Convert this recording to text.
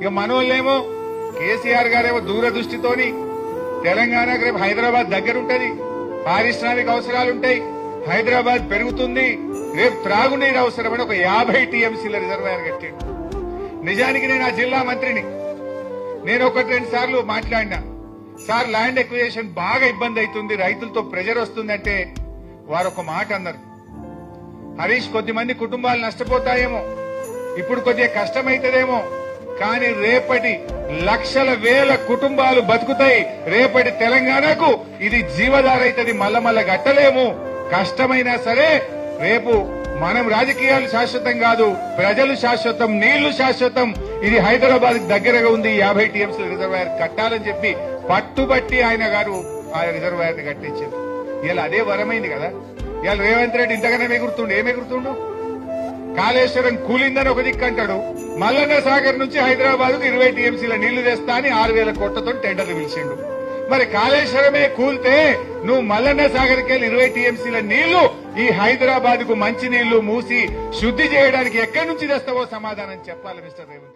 ఇక మనోళ్ళేమో కేసీఆర్ గారేమో దూరదృష్టితోని తెలంగాణకు రేపు హైదరాబాద్ దగ్గరుంటది, పారిశ్రామిక అవసరాలుంటాయి, హైదరాబాద్ పెరుగుతుంది, రేపు త్రాగునీరు అవసరమని ఒక 50 టీఎంసీల రిజర్వాయర్ కట్టాడు. నిజానికి నేను ఆ జిల్లా మంత్రిని, నేను 1-2 సార్లు మాట్లాడినా, సార్ ల్యాండ్ ఎక్విజిషన్ బాగా ఇబ్బంది అవుతుంది, రైతులతో ప్రెజర్ వస్తుందంటే వారు ఒక మాట అన్నారు, హరీష్ కొద్దిమంది కుటుంబాలు నష్టపోతాయేమో, ఇప్పుడు కొద్దిగా కష్టమైతదేమో, కానీ రేపటి లక్షల వేల కుటుంబాలు బతుకుతాయి, రేపటి తెలంగాణకు ఇది జీవధార అవుతుంది, మల్ల గట్టలేము, కష్టమైనా సరే రేపు మనం రాజకీయాలు శాశ్వతం కాదు, ప్రజలు శాశ్వతం, నీళ్లు శాశ్వతం, ఇది హైదరాబాద్ దగ్గరగా ఉంది, 50 టీఎంసీల రిజర్వాయర్ కట్టాలని చెప్పి పట్టుబట్టి ఆయన గారు ఆ రిజర్వాయర్ ని కట్టించారు. ఇలా అదే వరమైంది కదా. ఇవాళ రేవంత్ రెడ్డి ఇంతగానే ఎగురుతుండు, ఏమెగురుతుండు, కాళేశ్వరం కూలిందని ఒక దిక్కు అంటాడు, మల్లన్న సాగర్ నుంచి హైదరాబాద్ కు 20 టీఎంసీల నీళ్లు తెస్తా అని 6,000 కోట్లతో టెండర్లు పిలిచిండు. మరి కాళేశ్వరమే కూల్తే నువ్వు మల్లన్న సాగర్కి వెళ్ళి 20 టీఎంసీల నీళ్లు ఈ హైదరాబాద్ కు మంచి నీళ్లు మూసి శుద్ధి చేయడానికి ఎక్కడి నుంచి తెస్తావో సమాధానం చెప్పాలి మిస్టర్ రేవంత్.